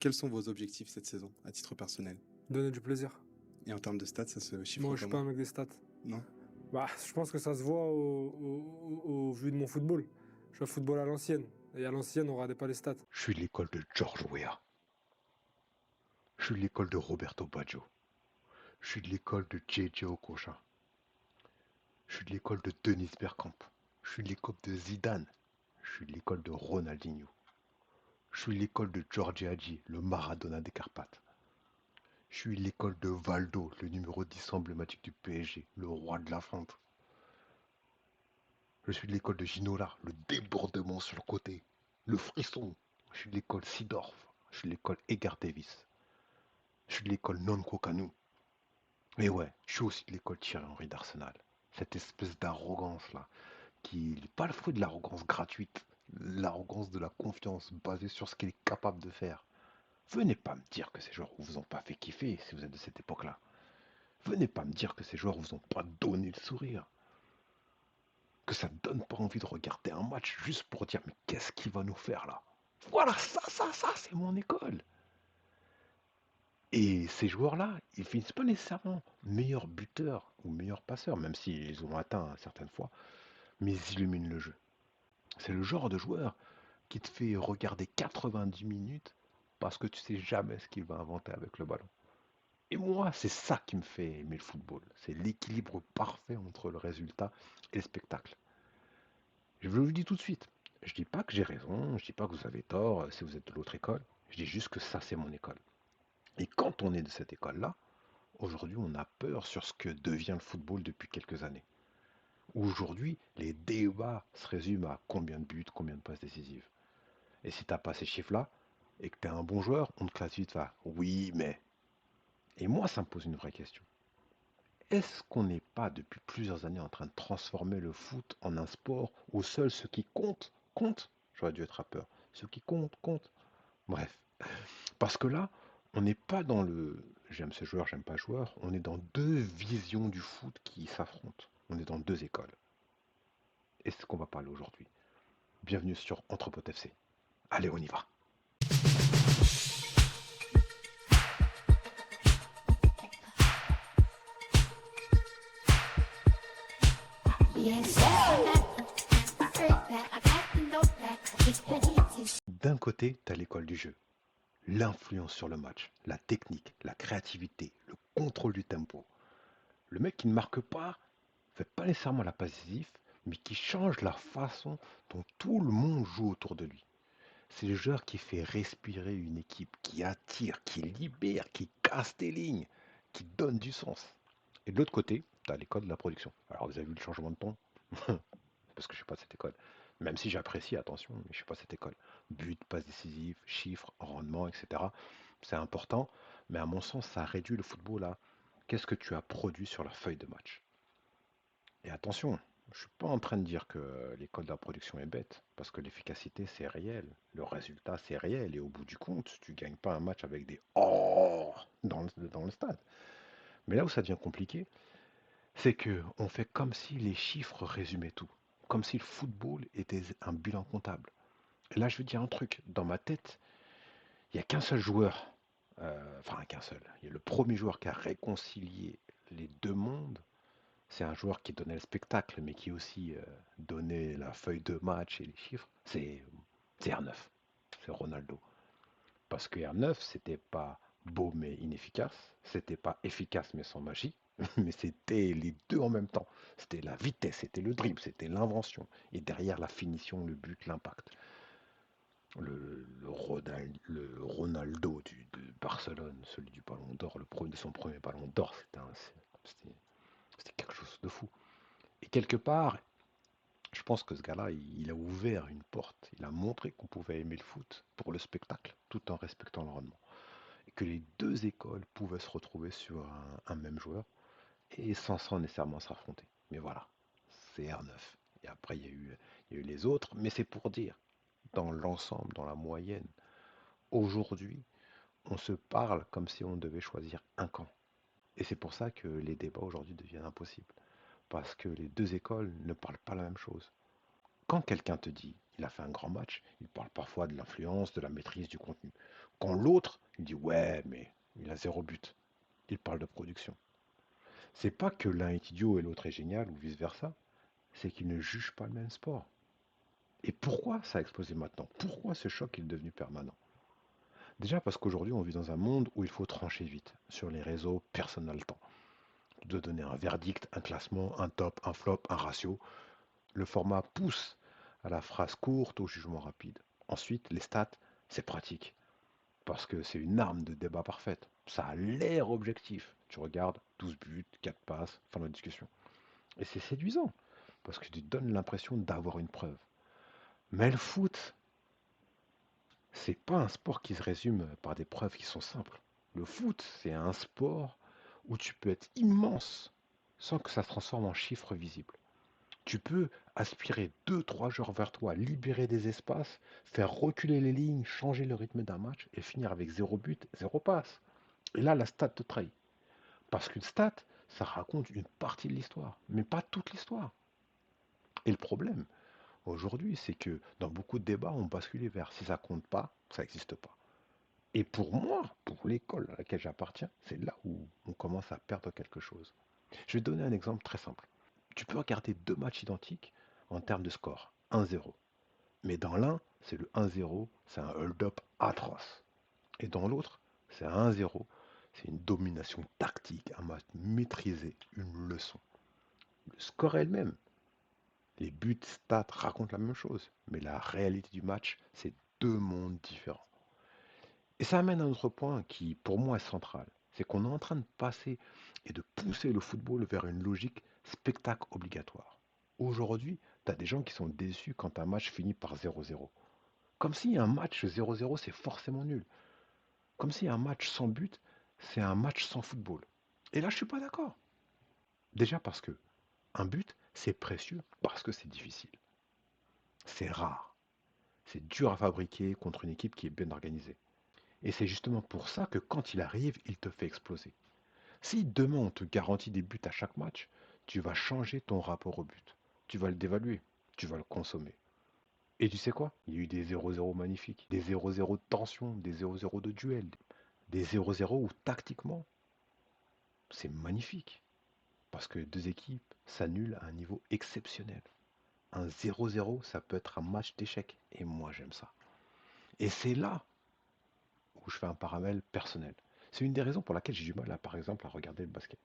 Quels sont vos objectifs cette saison, à titre personnel? Donner du plaisir. Et en termes de stats, ça se chiffre Moi, je suis pas comment? un mec des stats. Non? Bah, je pense que ça se voit au vu de mon football. Je fais un football à l'ancienne. Et à l'ancienne, on regardait pas les stats. Je suis de l'école de George Weah. Je suis de l'école de Roberto Baggio. Je suis de l'école de JJ Okocha. Je suis de l'école de Dennis Bergkamp. Je suis de l'école de Zidane. Je suis de l'école de Ronaldinho. Je suis de l'école de Giorgi Hagi, le Maradona des Carpates. Je suis de l'école de Valdo, le numéro 10 emblématique du PSG, le roi de la fente. Je suis de l'école de Ginola, le débordement sur le côté, le frisson. Je suis de l'école Sidorf. Je suis de l'école Edgar Davis. Je suis de l'école Nonko Kanu. Mais ouais, je suis aussi de l'école Thierry Henry d'Arsenal. Cette espèce d'arrogance là, qui n'est pas le fruit de l'arrogance gratuite, l'arrogance de la confiance basée sur ce qu'il est capable de faire. Venez pas me dire que ces joueurs vous ont pas fait kiffer si vous êtes de cette époque-là. Venez pas me dire que ces joueurs vous ont pas donné le sourire. Que ça donne pas envie de regarder un match juste pour dire mais qu'est-ce qu'il va nous faire là. Voilà, ça, c'est mon école. Et ces joueurs-là, ils finissent pas nécessairement meilleurs buteurs ou meilleurs passeurs, même s'ils ont atteint certaines fois, mais ils illuminent le jeu. C'est le genre de joueur qui te fait regarder 90 minutes parce que tu sais jamais ce qu'il va inventer avec le ballon. Et moi, c'est ça qui me fait aimer le football. C'est l'équilibre parfait entre le résultat et le spectacle. Je vous le dis tout de suite. Je dis pas que j'ai raison, je dis pas que vous avez tort si vous êtes de l'autre école. Je dis juste que ça, c'est mon école. Et quand on est de cette école-là, aujourd'hui, on a peur sur ce que devient le football depuis quelques années. Aujourd'hui, les débats se résument à combien de buts, combien de passes décisives. Et si tu n'as pas ces chiffres-là, et que tu es un bon joueur, on te classe vite, va. Oui, mais. Et moi, ça me pose une vraie question. Est-ce qu'on n'est pas depuis plusieurs années en train de transformer le foot en un sport où seul ce qui compte, compte? J'aurais dû être rappeur. Ce qui compte, compte. Bref. Parce que là, on n'est pas dans le j'aime ce joueur, j'aime pas ce joueur. On est dans deux visions du foot qui s'affrontent. On est dans deux écoles. Et c'est ce qu'on va parler aujourd'hui. Bienvenue sur Entrepôt FC. Allez, on y va. D'un côté, tu as l'école du jeu. L'influence sur le match, la technique, la créativité, le contrôle du tempo. Le mec qui ne marque pas, fait pas nécessairement la passe décisive, mais qui change la façon dont tout le monde joue autour de lui. C'est le joueur qui fait respirer une équipe, qui attire, qui libère, qui casse des lignes, qui donne du sens. Et de l'autre côté, tu as l'école de la production. Alors vous avez vu le changement de ton? Parce que je ne suis pas de cette école. Même si j'apprécie, attention, mais je ne suis pas de cette école. But, passe décisive, chiffres, rendement, etc. C'est important, mais à mon sens, ça réduit le football à qu'est-ce que tu as produit sur la feuille de match. Et attention, je ne suis pas en train de dire que l'école de la production est bête, parce que l'efficacité, c'est réel. Le résultat, c'est réel. Et au bout du compte, tu ne gagnes pas un match avec des «oh» dans le stade. Mais là où ça devient compliqué, c'est que on fait comme si les chiffres résumaient tout. Comme si le football était un bilan comptable. Et là, je veux dire un truc. Dans ma tête, il n'y a qu'un seul joueur. Enfin, qu'un seul. Il y a le premier joueur qui a réconcilié les deux mondes. C'est un joueur qui donnait le spectacle, mais qui aussi donnait la feuille de match et les chiffres. C'est R9. C'est Ronaldo. Parce que R9, c'était pas beau mais inefficace. C'était pas efficace mais sans magie. Mais c'était les deux en même temps. C'était la vitesse, c'était le dribble, c'était l'invention. Et derrière la finition, le but, l'impact. Le Ronaldo de Barcelone, celui du Ballon d'Or, de son premier Ballon d'Or, c'était quelque chose de fou. Et quelque part, je pense que ce gars-là, il a ouvert une porte. Il a montré qu'on pouvait aimer le foot pour le spectacle, tout en respectant le rendement. Et que les deux écoles pouvaient se retrouver sur un même joueur et sans nécessairement s'affronter. Mais voilà, c'est R9. Et après, il y a eu les autres, mais c'est pour dire, dans l'ensemble, dans la moyenne, aujourd'hui, on se parle comme si on devait choisir un camp. Et c'est pour ça que les débats aujourd'hui deviennent impossibles. Parce que les deux écoles ne parlent pas la même chose. quand quelqu'un te dit il a fait un grand match, il parle parfois de l'influence, de la maîtrise du contenu. Quand l'autre, il dit ouais, mais il a 0 but, il parle de production. C'est pas que l'un est idiot et l'autre est génial ou vice-versa, c'est qu'ils ne jugent pas le même sport. Et pourquoi ça a explosé maintenant? Pourquoi ce choc est devenu permanent? Déjà parce qu'aujourd'hui, on vit dans un monde où il faut trancher vite. Sur les réseaux, personne n'a le temps de donner un verdict, un classement, un top, un flop, un ratio. Le format pousse à la phrase courte, au jugement rapide. Ensuite, les stats, c'est pratique, parce que c'est une arme de débat parfaite. Ça a l'air objectif. Tu regardes 12 buts, 4 passes, fin de la discussion. Et c'est séduisant, parce que tu te donnes l'impression d'avoir une preuve. Mais le foot, c'est pas un sport qui se résume par des preuves qui sont simples. Le foot, c'est un sport où tu peux être immense sans que ça se transforme en chiffre visible. Tu peux aspirer deux, trois joueurs vers toi, libérer des espaces, faire reculer les lignes, changer le rythme d'un match et finir avec 0 but, 0 passe. Et là, la stat te trahit. Parce qu'une stat, ça raconte une partie de l'histoire, mais pas toute l'histoire. Et le problème, aujourd'hui, c'est que dans beaucoup de débats, on bascule vers si ça compte pas, ça n'existe pas. Et pour moi, pour l'école à laquelle j'appartiens, c'est là où on commence à perdre quelque chose. Je vais te donner un exemple très simple. Tu peux regarder deux matchs identiques en termes de score, 1-0. Mais dans l'un, c'est le 1-0, c'est un hold-up atroce. Et dans l'autre, c'est un 1-0, c'est une domination tactique, un match maîtrisé, une leçon. Le score est le même. Les buts, stats racontent la même chose. Mais la réalité du match, c'est deux mondes différents. Et ça amène à un autre point qui, pour moi, est central. C'est qu'on est en train de passer et de pousser le football vers une logique spectacle obligatoire. Aujourd'hui, tu as des gens qui sont déçus quand un match finit par 0-0. Comme si un match 0-0, c'est forcément nul. Comme si un match sans but, c'est un match sans football. Et là, je suis pas d'accord. Déjà parce que un but, c'est précieux parce que c'est difficile. C'est rare. C'est dur à fabriquer contre une équipe qui est bien organisée. Et c'est justement pour ça que quand il arrive, il te fait exploser. Si demain on te garantit des buts à chaque match, tu vas changer ton rapport au but. Tu vas le dévaluer. Tu vas le consommer. Et tu sais quoi? Il y a eu des 0-0 magnifiques, des 0-0 de tension, des 0-0 de duel, des 0-0 où tactiquement, c'est magnifique. Parce que deux équipes s'annulent à un niveau exceptionnel. Un 0-0, ça peut être un match d'échecs. Et moi, j'aime ça. Et c'est là où je fais un parallèle personnel. C'est une des raisons pour laquelle j'ai du mal, par exemple, à regarder le basket.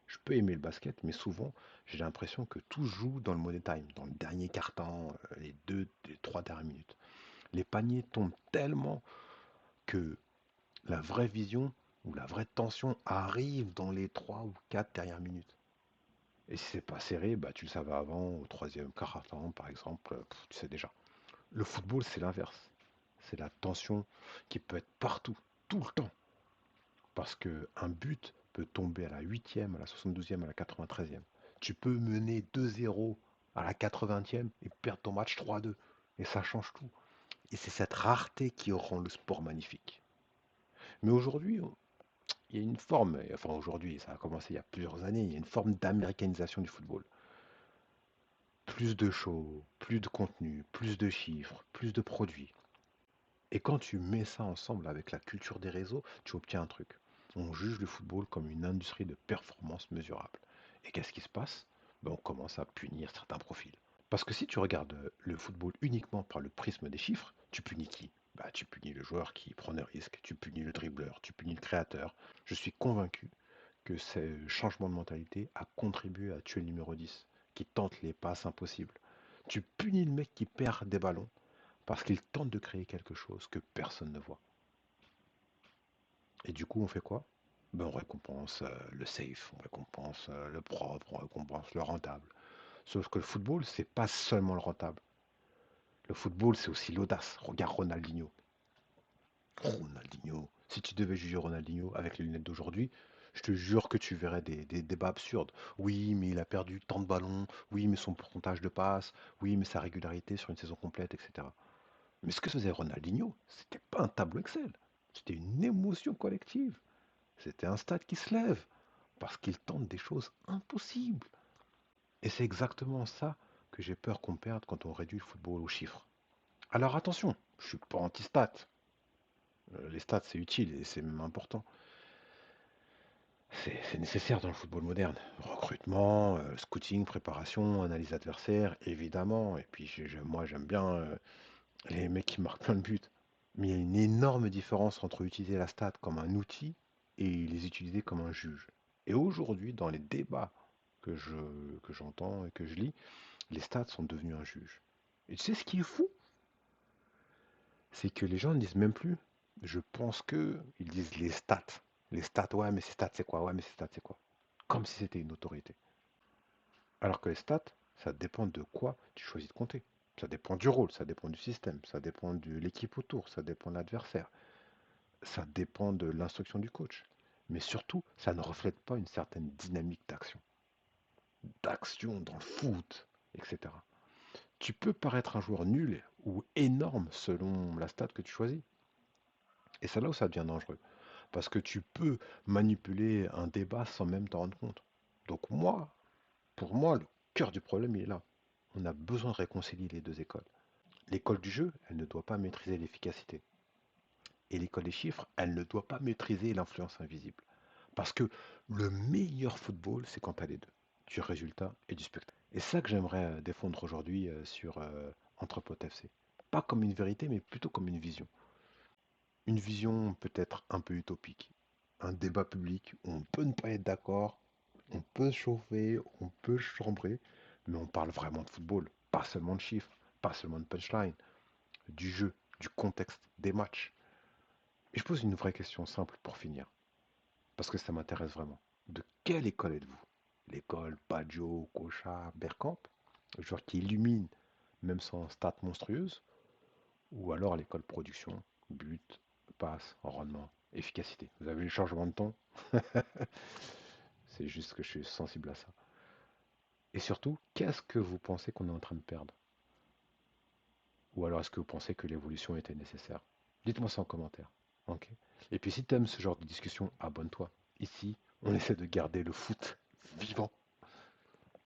Je peux aimer le basket, mais souvent, j'ai l'impression que tout se joue dans le money time, dans le dernier quart-temps, les 2, les 3 dernières minutes. Les paniers tombent tellement que la vraie vision ou la vraie tension arrive dans les 3 ou 4 dernières minutes. Et si c'est pas serré, bah tu le savais avant, au troisième quart-temps par exemple, tu sais déjà. Le football, c'est l'inverse. C'est la tension qui peut être partout, tout le temps. Parce qu'un but peut tomber à la 8e, à la 72e, à la 93e. Tu peux mener 2-0 à la 80e et perdre ton match 3-2. Et ça change tout. Et c'est cette rareté qui rend le sport magnifique. Mais aujourd'hui, il y a une forme, enfin aujourd'hui, ça a commencé il y a plusieurs années, il y a une forme d'américanisation du football. Plus de shows, plus de contenu, plus de chiffres, plus de produits. Et quand tu mets ça ensemble avec la culture des réseaux, tu obtiens un truc. On juge le football comme une industrie de performance mesurable. Et qu'est-ce qui se passe? Ben, on commence à punir certains profils. Parce que si tu regardes le football uniquement par le prisme des chiffres, tu punis qui? Bah, tu punis le joueur qui prend des risques, tu punis le dribbleur, tu punis le créateur. Je suis convaincu que ce changement de mentalité a contribué à tuer le numéro 10, qui tente les passes impossibles. Tu punis le mec qui perd des ballons parce qu'il tente de créer quelque chose que personne ne voit. Et du coup, on fait quoi? Ben, on récompense le safe, on récompense le propre, on récompense le rentable. Sauf que le football, c'est pas seulement le rentable. Le football, c'est aussi l'audace. Regarde Ronaldinho. Ronaldinho. Si tu devais juger Ronaldinho avec les lunettes d'aujourd'hui, je te jure que tu verrais des débats absurdes. Oui, mais il a perdu tant de ballons. Oui, mais son pourcentage de passes. Oui, mais sa régularité sur une saison complète, etc. Mais ce que faisait Ronaldinho, c'était pas un tableau Excel. C'était une émotion collective. C'était un stade qui se lève parce qu'il tente des choses impossibles. Et c'est exactement ça que j'ai peur qu'on perde quand on réduit le football aux chiffres. Alors attention, je suis pas anti-stats. Les stats, c'est utile et c'est même important. C'est nécessaire dans le football moderne. Recrutement, scouting, préparation, analyse adversaire, évidemment. Et puis moi, j'aime bien les mecs qui marquent plein de buts. Mais il y a une énorme différence entre utiliser la stat comme un outil et les utiliser comme un juge. Et aujourd'hui, dans les débats que j'entends et que je lis, les stats sont devenus un juge. Et tu sais ce qui est fou? C'est que les gens ne disent même plus je pense que, ils disent les stats. Les stats, ouais, mais ces stats, c'est quoi? Ouais, mais ces stats, c'est quoi? Comme si c'était une autorité. Alors que les stats, ça dépend de quoi tu choisis de compter. Ça dépend du rôle, ça dépend du système, ça dépend de l'équipe autour, ça dépend de l'adversaire, ça dépend de l'instruction du coach. Mais surtout, ça ne reflète pas une certaine dynamique d'action dans le foot, etc. Tu peux paraître un joueur nul ou énorme selon la stat que tu choisis. Et c'est là où ça devient dangereux. Parce que tu peux manipuler un débat sans même t'en rendre compte. Donc pour moi, le cœur du problème, il est là. On a besoin de réconcilier les deux écoles. L'école du jeu, elle ne doit pas maîtriser l'efficacité. Et l'école des chiffres, elle ne doit pas maîtriser l'influence invisible. Parce que le meilleur football, c'est quand tu as les deux. Du résultat et du spectacle. Et c'est ça que j'aimerais défendre aujourd'hui sur Entrepôt FC. Pas comme une vérité, mais plutôt comme une vision. Une vision peut-être un peu utopique. Un débat public où on peut ne pas être d'accord, on peut se chauffer, on peut chambrer, mais on parle vraiment de football, pas seulement de chiffres, pas seulement de punchline, du jeu, du contexte, des matchs. Et je pose une vraie question simple pour finir, parce que ça m'intéresse vraiment. De quelle école êtes-vous? L'école Baggio, Kocha, Bergkamp, le joueur qui illumine, même sans stats monstrueuses, ou alors l'école production, but, passe, rendement, efficacité. Vous avez vu le changement de ton? C'est juste que je suis sensible à ça. Et surtout, qu'est-ce que vous pensez qu'on est en train de perdre? Ou alors est-ce que vous pensez que l'évolution était nécessaire? Dites-moi ça en commentaire. Ok. Et puis si tu aimes ce genre de discussion, abonne-toi. Ici, on essaie de garder le foot vivant.